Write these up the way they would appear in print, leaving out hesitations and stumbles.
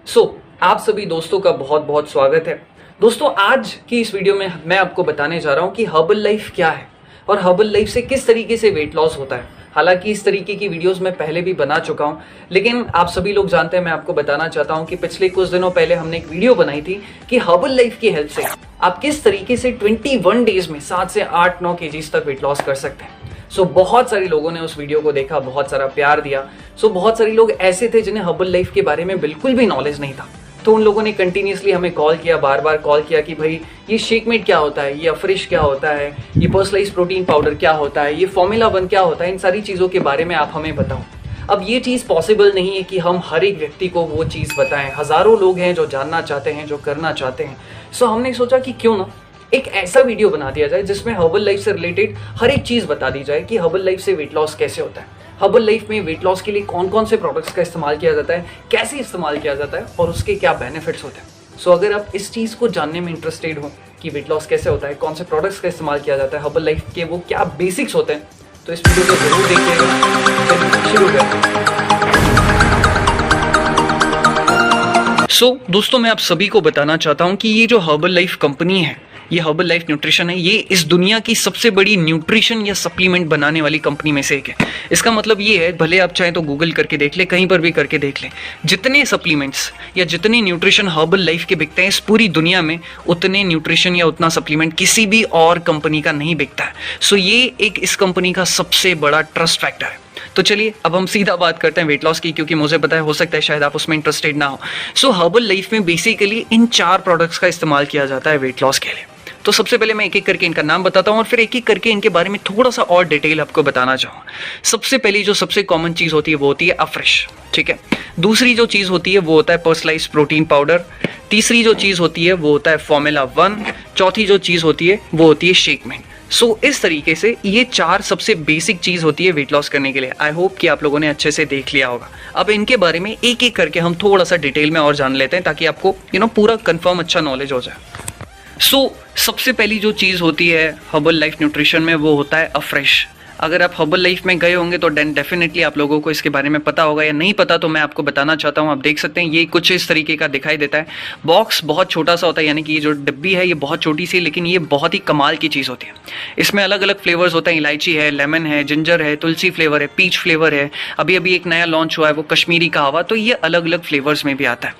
आप सभी दोस्तों का बहुत बहुत स्वागत है। दोस्तों, आज की इस वीडियो में मैं आपको बताने जा रहा हूं कि हर्बल लाइफ क्या है और हर्बल लाइफ से किस तरीके से वेट लॉस होता है। हालांकि इस तरीके की वीडियोस मैं पहले भी बना चुका हूं, लेकिन आप सभी लोग जानते हैं, मैं आपको बताना चाहता हूं कि पिछले कुछ दिनों पहले हमने एक वीडियो बनाई थी कि हर्बल लाइफ की हेल्प से आप किस तरीके से 21 डेज में 7 से 8-9 केजीज तक वेट लॉस कर सकते हैं। बहुत सारे लोगों ने उस वीडियो को देखा, बहुत सारा प्यार दिया। बहुत सारे लोग ऐसे थे जिन्हें हर्बल लाइफ के बारे में बिल्कुल भी नॉलेज नहीं था, तो उन लोगों ने कंटिन्यूसली हमें कॉल किया, बार बार कॉल किया कि भाई ये शेकमेट क्या होता है, ये अफ्रेश क्या होता है, ये पर्सनलाइज्ड प्रोटीन पाउडर क्या होता है, ये फॉर्मूला 1 क्या होता है, इन सारी चीज़ों के बारे में आप हमें बताओ। अब ये चीज़ पॉसिबल नहीं है कि हम हर एक व्यक्ति को वो चीज़ बताएं। हज़ारों लोग हैं जो जानना चाहते हैं, जो करना चाहते हैं। हमने सोचा कि क्यों ना एक ऐसा वीडियो बना दिया जाए जिसमें हर्बल लाइफ से रिलेटेड हर एक चीज़ बता दी जाए कि हर्बल लाइफ से वेट लॉस कैसे होता है, हर्बल लाइफ में वेट लॉस के लिए कौन कौन से प्रोडक्ट्स का इस्तेमाल किया जाता है, कैसे इस्तेमाल किया जाता है और उसके क्या बेनिफिट्स होते हैं। अगर आप इस चीज़ को जानने में इंटरेस्टेड हो कि वेट लॉस कैसे होता है, कौन से प्रोडक्ट्स का इस्तेमाल किया जाता है, हर्बल लाइफ के वो क्या बेसिक्स होते हैं, तो इस वीडियो को जरूर देखिएगा। शुरू करते हैं। दोस्तों, मैं आप सभी को बताना चाहता हूं कि ये जो हर्बल लाइफ कंपनी है, ये हर्बल लाइफ न्यूट्रिशन है, ये इस दुनिया की सबसे बड़ी न्यूट्रिशन या सप्लीमेंट बनाने वाली कंपनी में से एक है। इसका मतलब ये है, भले आप चाहें तो गूगल करके देख लें, कहीं पर भी करके देख लें, जितने सप्लीमेंट्स या जितने न्यूट्रिशन हर्बल लाइफ के बिकते हैं इस पूरी दुनिया में, उतने न्यूट्रिशन या उतना सप्लीमेंट किसी भी और कंपनी का नहीं बिकता है। ये एक इस कंपनी का सबसे बड़ा ट्रस्ट फैक्टर है। तो चलिए अब हम सीधा बात करते हैं वेट लॉस की, क्योंकि मुझे पता है हो सकता है शायद आप उसमें इंटरेस्टेड ना हो। हर्बल लाइफ में बेसिकली इन 4 प्रोडक्ट्स का इस्तेमाल किया जाता है वेट लॉस के लिए। तो सबसे पहले मैं एक एक करके इनका नाम बताता हूं और फिर एक एक करके इनके बारे में थोड़ा सा और डिटेल आपको बताना चाहूँगा। सबसे पहली जो सबसे कॉमन चीज़ होती है वो होती है अफ्रेश, ठीक है। दूसरी जो चीज़ होती है वो होता है पर्सनलाइज्ड प्रोटीन पाउडर। तीसरी जो चीज़ होती है वो होता है फॉर्मूला 1। चौथी जो चीज़ होती है वो होती है शेकमेट। इस तरीके से ये 4 सबसे बेसिक चीज़ होती है वेट लॉस करने के लिए। आई होप कि आप लोगों ने अच्छे से देख लिया होगा। अब इनके बारे में एक एक करके हम थोड़ा सा डिटेल में और जान लेते हैं, ताकि आपको पूरा कंफर्म अच्छा नॉलेज हो जाए। सबसे पहली जो चीज़ होती है हर्बल लाइफ न्यूट्रिशन में वो होता है अफ्रेश। अगर आप हर्बल लाइफ में गए होंगे तो डेफिनेटली आप लोगों को इसके बारे में पता होगा, या नहीं पता तो मैं आपको बताना चाहता हूँ। आप देख सकते हैं ये कुछ इस तरीके का दिखाई देता है। बॉक्स बहुत छोटा सा होता है, यानी कि ये जो डिब्बी है ये बहुत छोटी सी, लेकिन ये बहुत ही कमाल की चीज़ होती है। इसमें अलग अलग फ्लेवर्स होते हैं, इलायची है, लेमन है, जिंजर है, तुलसी फ्लेवर है, पीच फ्लेवर है, अभी अभी एक नया लॉन्च हुआ है वो कश्मीरी कहवा, तो ये अलग अलग फ्लेवर्स में भी आता है।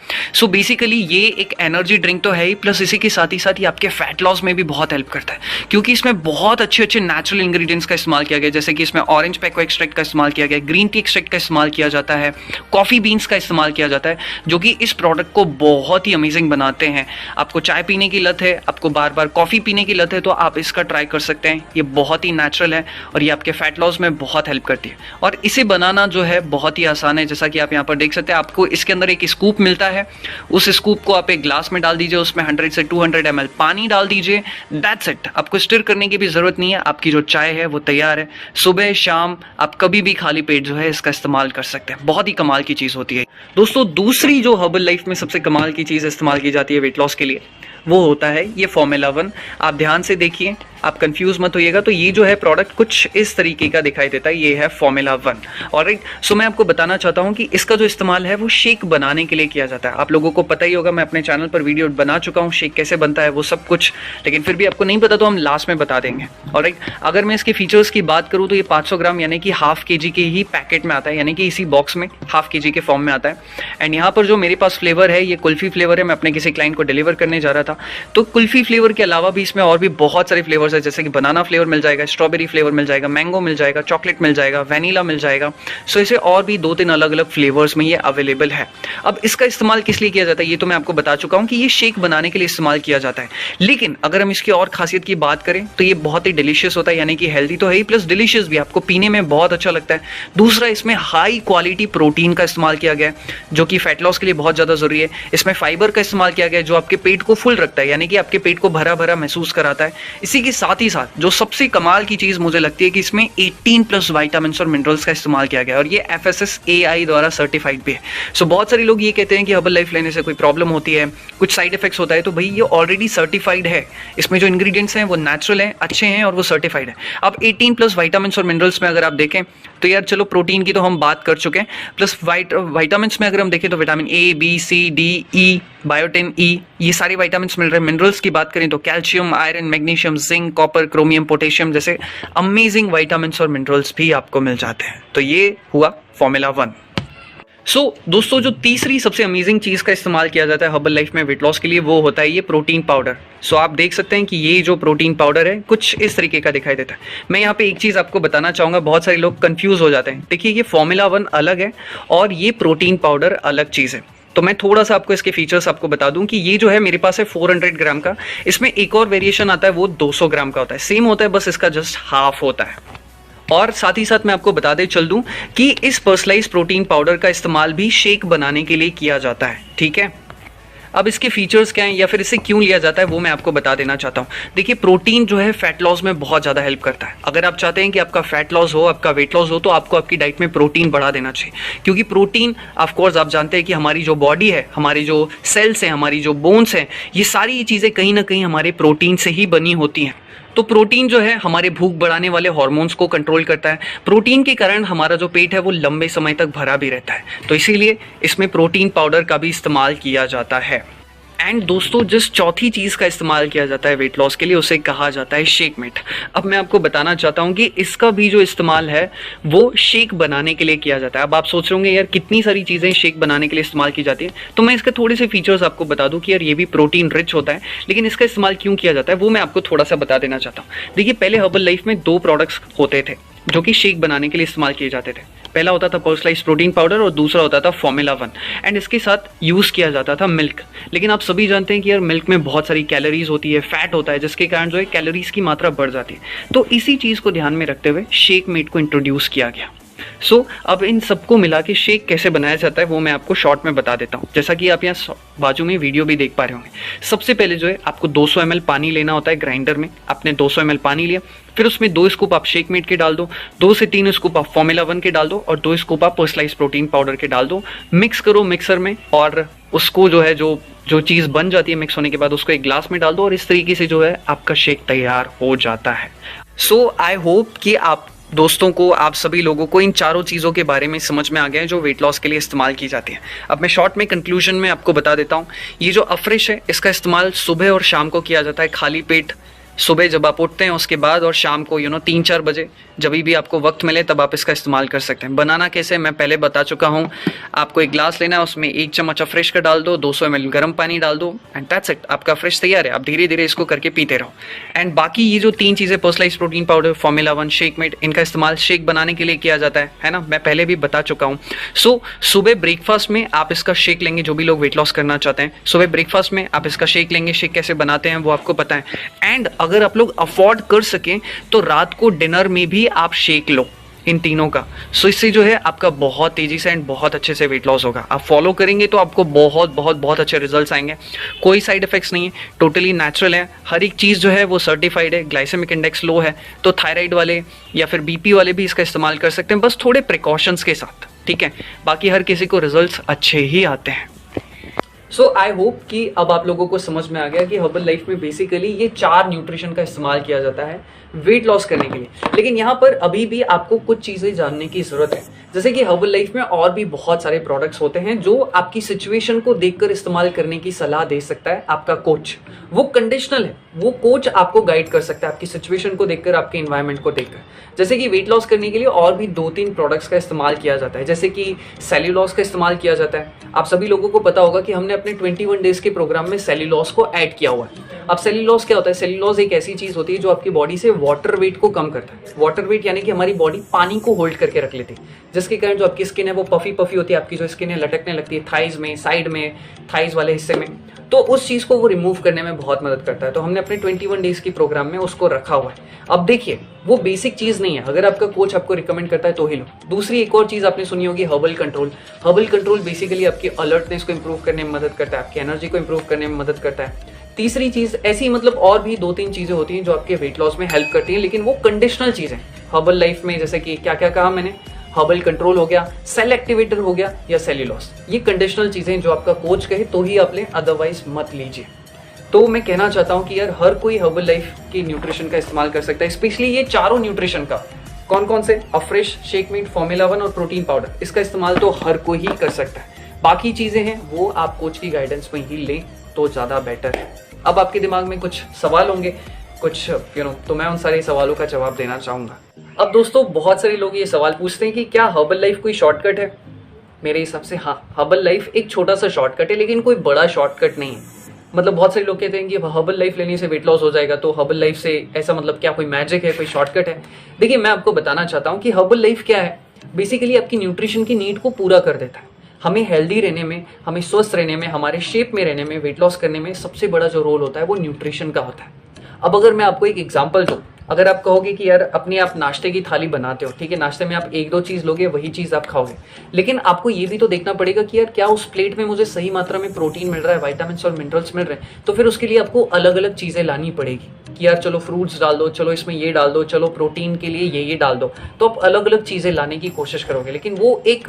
बेसिकली ये एक एनर्जी ड्रिंक तो है ही, प्लस इसी के साथ ही आपके फैट लॉस में भी बहुत हेल्प करता है, क्योंकि इसमें बहुत अच्छे अच्छे नेचुरल इंग्रेडिएंट्स का इस्तेमाल किया गया। जैसे कि इसमें ऑरेंज पैको एक्सट्रैक्ट का इस्तेमाल किया गया, ग्रीन टी एक्सट्रैक्ट का इस्तेमाल किया जाता है, कॉफी बीन्स का इस्तेमाल किया जाता है, जो कि इस प्रोडक्ट को बहुत ही अमेजिंग बनाते हैं। आपको चाय पीने की लत है, आपको बार बार कॉफी पीने की लत है, तो आप इसका ट्राई कर सकते हैं। ये बहुत ही नेचुरल है और ये आपके फैट लॉस में बहुत हेल्प करती है। और इसे बनाना जो है बहुत ही आसान है। जैसा कि आप यहाँ पर देख सकते हैं, आपको इसके अंदर एक स्कूप मिलता है। उस स्कूप को आप एक ग्लास में डाल दीजिए, उसमें 100 से 200 ml पानी डाल दीजिए। That's it. आपको स्टिर करने की भी जरूरत नहीं है, आपकी जो चाय है वो तैयार है। सुबह शाम आप कभी भी खाली पेट जो है इसका इस्तेमाल कर सकते हैं। बहुत ही कमाल की चीज़ होती है। दोस्तों, दूसरी जो हर्बल लाइफ में सबसे कमाल की चीज़ इस्तेमाल की जाती है वेट लॉस के लिए, वो होता है ये फॉर्मूला 1। आप ध्यान से देखिए, आप कंफ्यूज मत होइएगा। तो ये जो है प्रोडक्ट कुछ इस तरीके का दिखाई देता है, ये है फॉर्मूला 1। ऑलराइट, मैं आपको बताना चाहता हूँ कि इसका जो इस्तेमाल है वो शेक बनाने के लिए किया जाता है। आप लोगों को पता ही होगा, मैं अपने चैनल पर वीडियो बना चुका हूँ शेक कैसे बनता है वो सब कुछ, लेकिन फिर भी आपको नहीं पता तो हम लास्ट में बता देंगे। ऑलराइट, अगर मैं इसके फीचर्स की बात करूँ तो ये 500 ग्राम यानी कि ½ kg के ही पैकेट में आता है, यानी कि इसी बॉक्स में ½ kg के फॉर्म में आता है। एंड यहाँ पर जो मेरे पास फ्लेवर है ये कुल्फी फ्लेवर है। मैं अपने किसी क्लाइंट को डिलीवर करने जा रहा था, तो कुल्फी फ्लेवर के अलावा भी इसमें और भी बहुत सारे फ्लेवर्स है, जैसे कि बनाना फ्लेवर मिल जाएगा, स्ट्रॉबेरी फ्लेवर मिल जाएगा, मैंगो मिल जाएगा, चॉकलेट मिल जाएगा, वैनिला मिल जाएगा। इसे और भी 2-3 अलग अलग फ्लेवर्स में ये अवेलेबल है। अब इसका इस्तेमाल किस लिए किया जाता है ये तो मैं आपको बता चुका हूं कि ये शेक बनाने के लिए इस्तेमाल किया जाता है। लेकिन अगर हम इसकी और खासियत की बात करें तो ये बहुत ही डिलीशियस होता है, यानी कि हेल्दी तो है ही प्लस डिलीशियस भी, आपको पीने में बहुत अच्छा लगता है। दूसरा, इसमें हाई क्वालिटी प्रोटीन का इस्तेमाल किया गया है, जो कि फैट लॉस के लिए बहुत ज्यादा जरूरी है। इसमें फाइबर का इस्तेमाल किया गया है, जो आपके पेट को फुल रखता है, यानी कि आपके पेट को भरा भरा महसूस कराता है। इसी के साथ ही साथ जो सबसे कमाल की चीज़ मुझे लगती है कि इसमें 18+ विटामिन और मिनरल्स का इस्तेमाल किया गया है और ये FSSAI द्वारा सर्टिफाइड भी है। सो बहुत सारे लोग ये कहते हैं कि हर्बल लाइफ लेने से कोई प्रॉब्लम होती है, कुछ साइड इफेक्ट्स होता है, तो भाई ये ऑलरेडी सर्टिफाइड है। इसमें जो इंग्रेडिएंट्स हैं वो नेचुरल हैं, अच्छे हैं और वो सर्टिफाइड है। अब 18+ विटामिन और मिनरल्स में अगर आप देखें तो यार चलो प्रोटीन की तो हम बात कर चुके हैं, प्लस विटामिन में अगर हम देखें तो vitamin A, B, C, D, E, biotin E, ये सारे विटामिन मिल रहे हैं। मिनरल्स की बात करें तो calcium, iron, magnesium, zinc, copper, chromium, potassium जैसे अमेजिंग विटामिन और मिनरल्स भी आपको मिल जाते हैं। तो ये हुआ फॉर्मूला 1। दोस्तों जो तीसरी सबसे अमेजिंग चीज का इस्तेमाल किया जाता है हर्बल लाइफ में वेट लॉस के लिए वो होता है ये प्रोटीन पाउडर। आप देख सकते हैं कि ये जो प्रोटीन पाउडर है कुछ इस तरीके का दिखाई देता है। मैं यहाँ पे एक चीज आपको बताना चाहूंगा, बहुत सारे लोग कंफ्यूज हो जाते हैं। देखिए ये फॉर्मूला 1 अलग है और ये प्रोटीन पाउडर अलग चीज है। तो मैं थोड़ा सा आपको इसके फीचर्स आपको बता दूं कि ये जो है मेरे पास है 400 ग्राम का, इसमें एक और वेरिएशन आता है वो 200 ग्राम का होता है। सेम होता है, बस इसका जस्ट हाफ होता है। और साथ ही साथ मैं आपको बता दे चल दूं कि इस पर्सनलाइज प्रोटीन पाउडर का इस्तेमाल भी शेक बनाने के लिए किया जाता है। ठीक है, अब इसके फीचर्स क्या हैं या फिर इसे क्यों लिया जाता है वो मैं आपको बता देना चाहता हूं। देखिए प्रोटीन जो है फैट लॉस में बहुत ज़्यादा हेल्प करता है। अगर आप चाहते हैं कि आपका फैट लॉस हो, आपका वेट लॉस हो, तो आपको आपकी डाइट में प्रोटीन बढ़ा देना चाहिए, क्योंकि प्रोटीन ऑफकोर्स आप जानते हैं कि हमारी जो बॉडी है, हमारी जो सेल्स हैं, हमारी जो बोन्स हैं, ये सारी चीज़ें कहीं ना कहीं हमारे प्रोटीन से ही बनी होती हैं। तो प्रोटीन जो है हमारे भूख बढ़ाने वाले हार्मोन्स को कंट्रोल करता है। प्रोटीन के कारण हमारा जो पेट है वो लंबे समय तक भरा भी रहता है। तो इसीलिए इसमें प्रोटीन पाउडर का भी इस्तेमाल किया जाता है। एंड दोस्तों जिस चौथी चीज़ का इस्तेमाल किया जाता है वेट लॉस के लिए उसे कहा जाता है शेकमेट। अब मैं आपको बताना चाहता हूँ कि इसका भी जो इस्तेमाल है वो शेक बनाने के लिए किया जाता है। अब आप सोच रहे होंगे यार कितनी सारी चीज़ें शेक बनाने के लिए इस्तेमाल की जाती है, तो मैं इसके थोड़े से फीचर्स आपको बता दूँ कि यार ये भी प्रोटीन रिच होता है, लेकिन इसका इस्तेमाल क्यों किया जाता है वो मैं आपको थोड़ा सा बता देना चाहता हूँ। देखिए पहले हर्बल लाइफ में 2 प्रोडक्ट्स होते थे जो कि शेक बनाने के लिए इस्तेमाल किए जाते थे। पहला होता था पर्सनलाइज्ड प्रोटीन पाउडर और दूसरा होता था फॉर्मूला 1 एंड इसके साथ यूज़ किया जाता था मिल्क। लेकिन आप सभी जानते हैं कि यार मिल्क में बहुत सारी कैलोरीज होती है, फैट होता है, जिसके कारण जो है कैलोरीज की मात्रा बढ़ जाती है। तो इसी चीज़ को ध्यान में रखते हुए शेक मेट को इंट्रोड्यूस किया गया। अब इन सबको मिला के शेक कैसे बनाया जाता है वो मैं आपको शॉर्ट में बता देता हूँ। जैसा कि आप यहाँ बाजू में वीडियो भी देख पा रहे होंगे। सबसे पहले जो है आपको 200 ml पानी लेना होता है। ग्राइंडर में आपने 200 ml पानी लिया, फिर उसमें 2 स्कूप आप शेक मेट के डाल दो, 2 से 3 स्कूप आप फॉर्मूला 1 के डाल दो और 2 स्कूप आप पर्सनलाइज्ड प्रोटीन पाउडर के डाल दो। मिक्स करो मिक्सर में और उसको जो है जो चीज़ बन जाती है मिक्स होने के बाद उसको एक ग्लास में डाल दो और इस तरीके से जो है आपका शेक तैयार हो जाता है। आई होप कि आप दोस्तों को, आप सभी लोगों को इन चारों चीज़ों के बारे में समझ में आ गया है जो वेट लॉस के लिए इस्तेमाल की जाती है। अब मैं शॉर्ट में कंक्लूजन में आपको बता देता हूँ। ये जो अफ्रेश है इसका इस्तेमाल सुबह और शाम को किया जाता है, खाली पेट। सुबह जब आप उठते हैं उसके बाद और शाम को 3-4 बजे जब भी आपको वक्त मिले तब आप इसका इस्तेमाल कर सकते हैं। बनाना कैसे मैं पहले बता चुका हूँ। आपको एक ग्लास लेना है, उसमें 1 चम्मच अफ्रेश का डाल दो, 200 ml गर्म पानी डाल दो एंड दैट्स इट, आपका अफ्रेश तैयार है। आप धीरे धीरे इसको करके पीते रहो। एंड बाकी ये जो 3 चीज़ें personalized protein powder, formula 1, shake mate, इनका इस्तेमाल शेक बनाने के लिए किया जाता है ना, मैं पहले भी बता चुका हूँ। सुबह ब्रेकफास्ट में आप इसका शेक लेंगे। जो भी लोग वेट लॉस करना चाहते हैं सुबह ब्रेकफास्ट में आप इसका शेक लेंगे। शेक कैसे बनाते हैं वो आपको पता है। एंड अगर आप लोग अफोर्ड कर सकें तो रात को डिनर में भी आप शेक लो इन तीनों का। इससे जो है आपका बहुत तेजी से एंड बहुत अच्छे से वेट लॉस होगा। आप फॉलो करेंगे तो आपको बहुत बहुत बहुत अच्छे रिजल्ट्स आएंगे। कोई साइड इफेक्ट्स नहीं है, टोटली नेचुरल है। हर एक चीज़ जो है वो सर्टिफाइड है। ग्लाइसेमिक इंडेक्स लो है तो थायराइड वाले या फिर बीपी वाले भी इसका इस्तेमाल कर सकते हैं, बस थोड़े प्रिकॉशंस के साथ। ठीक है, बाकी हर किसी को रिजल्ट्स अच्छे ही आते हैं। आई होप कि अब आप लोगों को समझ में आ गया कि हर्बल लाइफ में बेसिकली ये 4 न्यूट्रिशन का इस्तेमाल किया जाता है वेट लॉस करने के लिए। लेकिन यहाँ पर अभी भी आपको कुछ चीजें जानने की जरूरत है। जैसे कि हर्बल लाइफ में और भी बहुत सारे प्रोडक्ट्स होते हैं जो आपकी सिचुएशन को देखकर इस्तेमाल करने की सलाह दे सकता है आपका कोच। वो कंडीशनल है, वो कोच आपको गाइड कर सकता है आपकी सिचुएशन को देखकर, आपके एनवायरनमेंट को देखकर। जैसे कि वेट लॉस करने के लिए और भी 2-3 प्रोडक्ट्स का इस्तेमाल किया जाता है। जैसे कि सेल्यूलॉस का इस्तेमाल किया जाता है। आप सभी लोगों को पता होगा कि हमने अपने 21 डेज के प्रोग्राम में सेल्यूलॉस को ऐड किया हुआ है। अब सेल्यूलॉस क्या होता है? सेल्यूलॉस एक ऐसी चीज होती है जो आपकी बॉडी से वाटर वेट को कम करता है। वाटर वेट यानी कि हमारी बॉडी पानी को होल्ड करके रख लेती है, जिसके कारण जो आपकी स्किन है वो पफी पफी होती है। आपकी जो स्किन है लटकने लगती है थाइज में, साइड में, थाइज वाले हिस्से में। तो उस चीज को वो रिमूव करने में बहुत मदद करता है। तो हमने अपने 21 डेज की प्रोग्राम में उसको रखा हुआ है। अब देखिए वो बेसिक चीज नहीं है, अगर आपका कोच आपको रिकमेंड करता है तो ही लो। दूसरी एक और चीज आपने सुनी होगी, herbal control. Herbal control basically आपकी अलर्टनेस को इंप्रूव करने में मदद करता है, आपकी एनर्जी को इंप्रूव करने में मदद करता है। तीसरी चीज ऐसी मतलब और भी 2-3 चीजें होती हैं जो आपके वेट लॉस में हेल्प करती हैं, लेकिन वो कंडीशनल चीजें हर्बल लाइफ में, जैसे कि क्या क्या कहा मैंने, हर्बल कंट्रोल हो गया, सेल एक्टिवेटर हो गया या सेल्यूलोस, ये कंडीशनल चीजें जो आपका कोच कहे तो ही आप लें, अदरवाइज मत लीजिए। तो मैं कहना चाहता हूं कि यार हर कोई हर्बल लाइफ की न्यूट्रिशन का इस्तेमाल कर सकता है, स्पेशली ये चारों न्यूट्रिशन का। कौन कौन से? अफ्रेश, शेक मीट, फॉर्मूला 1 और प्रोटीन पाउडर, इसका इस्तेमाल तो हर कोई ही कर सकता है। बाकी चीजें हैं वो आप कोच की गाइडेंस में ही लें तो ज्यादा बेटर है। अब आपके दिमाग में कुछ सवाल होंगे, कुछ तो मैं उन सारे सवालों का जवाब देना चाहूंगा। अब दोस्तों बहुत सारे लोग ये सवाल पूछते हैं कि क्या हर्बल लाइफ कोई शॉर्टकट है? मेरे हिसाब से हाँ, हर्बल लाइफ एक छोटा सा शॉर्टकट है, लेकिन कोई बड़ा शॉर्टकट नहीं है। मतलब बहुत सारे लोग कहते हैं कि हर्बल लाइफ लेने से वेट लॉस हो जाएगा, तो हर्बल लाइफ से ऐसा मतलब क्या कोई मैजिक है, कोई शॉर्टकट है? देखिए मैं आपको बताना चाहता हूँ कि हर्बल लाइफ क्या है। बेसिकली आपकी न्यूट्रिशन की नीड को पूरा कर देता है। हमें हेल्दी रहने में, हमें स्वस्थ रहने में, हमारे शेप में रहने में, वेट लॉस करने में सबसे बड़ा जो रोल होता है वो न्यूट्रिशन का होता है। अब अगर मैं आपको एक एग्जांपल दूं, अगर आप कहोगे कि यार अपने आप नाश्ते की थाली बनाते हो, ठीक है, नाश्ते में आप 1-2 चीज लोगे, वही चीज आप खाओगे, लेकिन आपको ये भी तो देखना पड़ेगा कि यार क्या उस प्लेट में मुझे सही मात्रा में प्रोटीन मिल रहा है, विटामिन और मिनरल्स मिल रहे हैं। तो फिर उसके लिए आपको अलग अलग चीजें लानी पड़ेगी कि यार चलो फ्रूट्स डाल दो, चलो इसमें ये डाल दो, चलो प्रोटीन के लिए ये डाल दो। तो आप अलग अलग चीजें लाने की कोशिश करोगे, लेकिन वो एक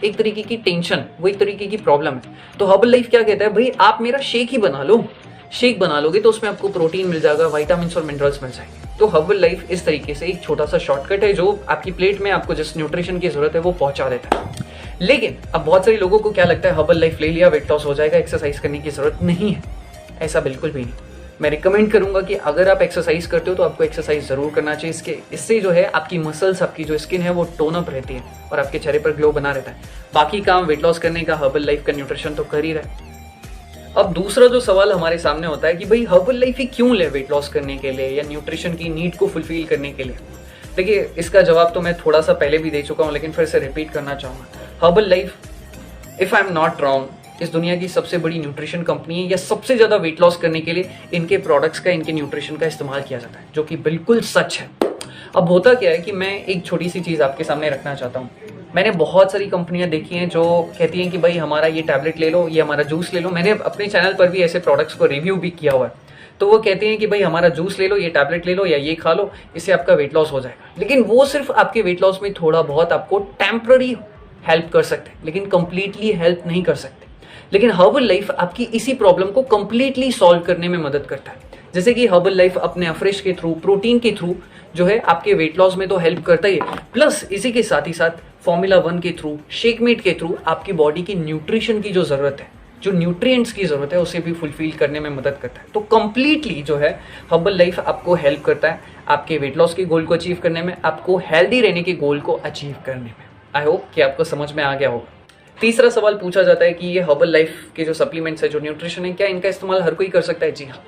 एक तरीके की टेंशन, वो एक तरीके की प्रॉब्लम है। तो हर्बल लाइफ क्या कहता है, भाई आप मेरा शेक ही बना लो, शेक बना लोगे तो उसमें आपको प्रोटीन मिल जाएगा, विटामिन और मिनरल्स मिल जाएंगे। तो हर्बल लाइफ इस तरीके से एक छोटा सा शॉर्टकट है जो आपकी प्लेट में आपको जिस न्यूट्रिशन की जरूरत है वो पहुंचा देता है। लेकिन अब बहुत सारे लोगों को क्या लगता है, हर्बल लाइफ ले लिया वेट लॉस हो जाएगा, एक्सरसाइज करने की जरूरत नहीं है। ऐसा बिल्कुल भी नहीं। मैं रिकमेंड करूंगा कि अगर आप एक्सरसाइज करते हो तो आपको एक्सरसाइज जरूर करना चाहिए। इससे जो है आपकी मसल्स, आपकी जो स्किन है वो टोन अप रहती है और आपके चेहरे पर ग्लो बना रहता है। बाकी काम वेट लॉस करने का हर्बल लाइफ का न्यूट्रिशन तो कर ही रहा है। अब दूसरा जो सवाल हमारे सामने होता है कि भाई हर्बल लाइफ ही क्यों ले वेट लॉस करने के लिए या न्यूट्रिशन की नीड को फुलफिल करने के लिए? देखिए इसका जवाब तो मैं थोड़ा सा पहले भी दे चुका हूं, लेकिन फिर से रिपीट करना चाहूंगा। Herbal life, if I am not wrong, इस दुनिया की सबसे बड़ी न्यूट्रिशन कंपनी है, या सबसे ज्यादा वेट लॉस करने के लिए इनके प्रोडक्ट्स का, इनके न्यूट्रिशन का इस्तेमाल किया जाता है, जो कि बिल्कुल सच है। अब होता क्या है कि मैं एक छोटी सी चीज आपके सामने रखना चाहता हूँ। मैंने बहुत सारी कंपनियां देखी हैं जो कहती हैं कि भाई हमारा ये टैबलेट ले लो, ये हमारा जूस ले लो। मैंने अपने चैनल पर भी ऐसे प्रोडक्ट्स को रिव्यू भी किया हुआ है। तो वो कहते हैं कि भाई हमारा जूस ले लो, ये टैबलेट ले लो या ये खा लो, इससे आपका वेट लॉस हो जाएगा। लेकिन वो सिर्फ आपके वेट लॉस में थोड़ा बहुत आपको टेम्पररी हेल्प कर सकते हैं, लेकिन कंप्लीटली हेल्प नहीं कर सकते। लेकिन हर्बल लाइफ आपकी इसी प्रॉब्लम को कंप्लीटली सॉल्व करने में मदद करता है। जैसे कि हर्बल लाइफ अपने अफ्रेश के थ्रू, प्रोटीन के थ्रू जो है आपके वेट लॉस में तो हेल्प करता ही है, प्लस इसी के साथ ही साथ फॉर्मूला 1 के थ्रू, शेकमेट के थ्रू आपकी बॉडी की न्यूट्रिशन की जो जरूरत है, जो न्यूट्रिएंट्स की जरूरत है, उसे भी फुलफिल करने में मदद करता है। तो कंप्लीटली जो है हर्बल लाइफ आपको हेल्प करता है आपके वेट लॉस के गोल को अचीव करने में, आपको हेल्दी रहने के गोल को अचीव करने में। आई होप कि आपको समझ में आ गया होगा। तीसरा सवाल पूछा जाता है कि ये हर्बल लाइफ के जो सप्लीमेंट्स है, जो न्यूट्रिशन है, क्या इनका इस्तेमाल हर कोई कर सकता है? जी हाँ,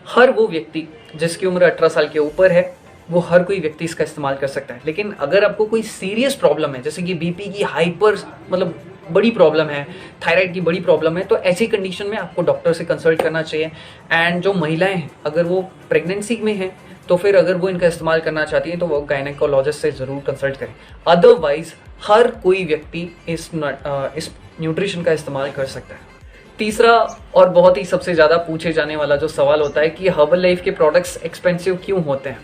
हर वो व्यक्ति जिसकी उम्र 18 साल के ऊपर है, वो हर कोई व्यक्ति इसका इस्तेमाल कर सकता है। लेकिन अगर आपको कोई सीरियस प्रॉब्लम है, जैसे कि बीपी की हाइपर मतलब बड़ी प्रॉब्लम है, थायराइड की बड़ी प्रॉब्लम है, तो ऐसी कंडीशन में आपको डॉक्टर से कंसल्ट करना चाहिए। एंड जो महिलाएं हैं, अगर वो प्रेगनेंसी में हैं, तो फिर अगर वो इनका इस्तेमाल करना चाहती हैं तो वो गायनेकोलॉजिस्ट से जरूर कंसल्ट करें। अदरवाइज हर कोई व्यक्ति इस न्यूट्रिशन का इस्तेमाल कर सकता है। तीसरा और बहुत ही सबसे ज्यादा पूछे जाने वाला जो सवाल होता है कि हर्बल लाइफ के प्रोडक्ट्स एक्सपेंसिव क्यों होते हैं?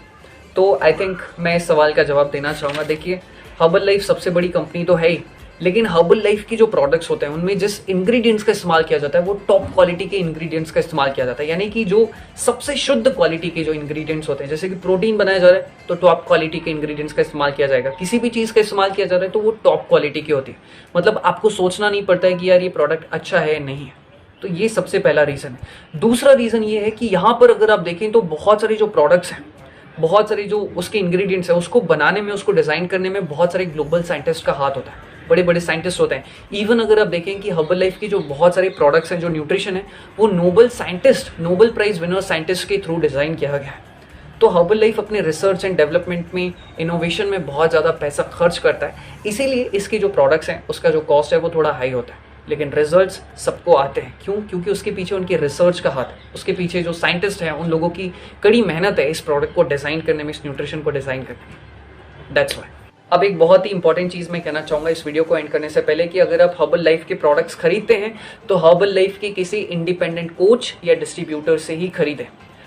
तो आई थिंक मैं इस सवाल का जवाब देना चाहूंगा। देखिए हर्बल लाइफ सबसे बड़ी कंपनी तो है ही, लेकिन हर्बल लाइफ की जो प्रोडक्ट्स होते हैं उनमें जिस इंग्रेडिएंट्स का इस्तेमाल किया जाता है वो टॉप क्वालिटी के इंग्रेडिएंट्स का इस्तेमाल किया जाता है। यानी कि जो सबसे शुद्ध क्वालिटी के जो इंग्रेडिएंट्स होते हैं, जैसे कि प्रोटीन बनाया जा रहा है तो टॉप क्वालिटी के इंग्रेडिएंट्स का इस्तेमाल किया जाएगा। किसी भी चीज का इस्तेमाल किया जा रहा है तो वो टॉप क्वालिटी की होती है। मतलब आपको सोचना नहीं पड़ता है कि यार ये प्रोडक्ट अच्छा है नहीं है। तो ये सबसे पहला रीजन है। दूसरा रीजन ये है कि यहाँ पर अगर आप देखें तो बहुत सारे जो प्रोडक्ट्स हैं, बहुत सारे जो उसके इंग्रेडिएंट्स है, उसको बनाने में, उसको डिजाइन करने में बहुत सारे ग्लोबल साइंटिस्ट का हाथ होता है, बड़े बड़े साइंटिस्ट होते हैं। इवन अगर आप देखें कि हर्बल लाइफ की जो बहुत सारे प्रोडक्ट्स हैं, जो न्यूट्रिशन है, वो Nobel scientist, Nobel prize winner scientist के थ्रू डिजाइन किया गया है। तो हर्बल लाइफ अपने रिसर्च एंड डेवलपमेंट में, इनोवेशन में बहुत ज़्यादा पैसा खर्च करता है। इसीलिए इसके जो प्रोडक्ट्स हैं उसका जो कॉस्ट है वो थोड़ा हाई होता है, लेकिन रिजल्ट्स सबको आते हैं। क्यों? क्योंकि उसके पीछे उनके रिसर्च का हाथ है, उसके पीछे जो साइंटिस्ट हैं उन लोगों की कड़ी मेहनत है इस प्रोडक्ट को डिज़ाइन करने में, इस न्यूट्रिशन को डिज़ाइन करने में। That's why. अब एक बहुत ही इंपॉर्टेंट चीज मैं कहना चाहूंगा इस वीडियो को एंड करने से पहले कि अगर आप हर्बल लाइफ के प्रोडक्ट्स खरीदते हैं तो हर्बल लाइफ के किसी इंडिपेंडेंट कोच या डिस्ट्रीब्यूटर से ही खरीदें।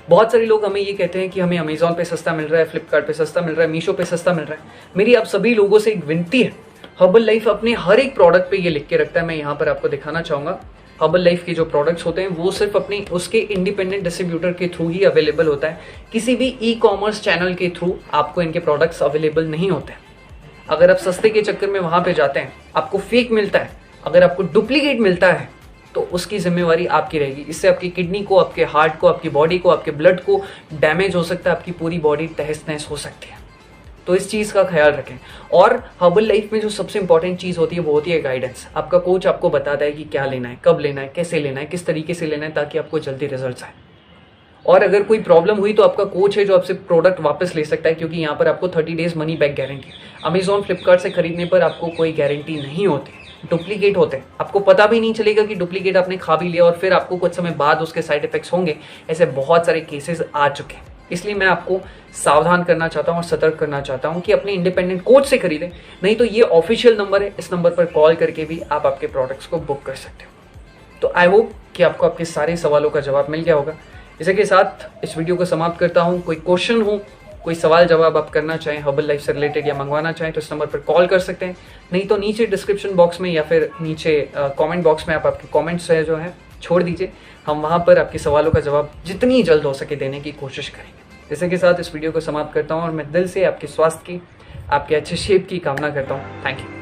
बहुत सारे लोग हमें ये कहते हैं कि हमें अमेजॉन पे सस्ता मिल रहा है, फ्लिपकार्ट पे सस्ता मिल रहा है, मीशो पे सस्ता मिल रहा है। मेरी आप सभी लोगों से एक विनती है, हर्बल लाइफ अपने हर एक प्रोडक्ट पे ये लिख के रखता है, मैं यहाँ पर आपको दिखाना चाहूंगा। हर्बल लाइफ के जो प्रोडक्ट्स होते हैं वो सिर्फ अपने उसके इंडिपेंडेंट डिस्ट्रीब्यूटर के थ्रू ही अवेलेबल होता है। किसी भी ई कॉमर्स चैनल के थ्रू आपको इनके प्रोडक्ट्स अवेलेबल नहीं होते। अगर आप सस्ते के चक्कर में वहां पे जाते हैं, आपको फेक मिलता है, अगर आपको डुप्लीकेट मिलता है तो उसकी जिम्मेवारी आपकी रहेगी। इससे आपकी किडनी को, आपके हार्ट को, आपकी बॉडी को, आपके ब्लड को डैमेज हो सकता है, आपकी पूरी बॉडी तहस नहस हो सकती है। तो इस चीज का ख्याल रखें। और हर्बल लाइफ में जो सबसे इंपॉर्टेंट चीज होती है वो होती है गाइडेंस। आपका कोच आपको बताता है कि क्या लेना है, कब लेना है, कैसे लेना है, किस तरीके से लेना है, ताकि आपको जल्दी रिजल्ट आए। और अगर कोई प्रॉब्लम हुई तो आपका कोच है जो आपसे प्रोडक्ट वापस ले सकता है, क्योंकि यहाँ पर आपको 30 days money back guarantee. Amazon, Flipkart से खरीदने पर आपको कोई गारंटी नहीं होती, डुप्लीकेट होते हैं। आपको पता भी नहीं चलेगा कि डुप्लीकेट आपने खा भी लिया और फिर आपको कुछ समय बाद उसके साइड इफेक्ट्स होंगे। ऐसे बहुत सारे केसेस आ चुके हैं। इसलिए मैं आपको सावधान करना चाहता हूं और सतर्क करना चाहता हूं कि अपने इंडिपेंडेंट कोच से खरीदें। नहीं तो ये ऑफिशियल नंबर है, इस नंबर पर कॉल करके भी आप आपके प्रोडक्ट्स को बुक कर सकते हो। तो आई होप कि आपको आपके सारे सवालों का जवाब मिल गया होगा। इसी के साथ इस वीडियो को समाप्त करता हूं। कोई क्वेश्चन हो, कोई सवाल जवाब आप करना चाहें हर्बल लाइफ से रिलेटेड या मंगवाना चाहें तो इस नंबर पर कॉल कर सकते हैं। नहीं तो नीचे डिस्क्रिप्शन बॉक्स में या फिर नीचे कमेंट बॉक्स में आप आपके कमेंट्स है जो है छोड़ दीजिए। हम वहां पर आपके सवालों का जवाब जितनी जल्द हो सके देने की कोशिश करेंगे। इसी के साथ इस वीडियो को समाप्त करता हूं और मैं दिल से आपके स्वास्थ्य की, आपके अच्छे शेप की कामना करता हूं। Thank you.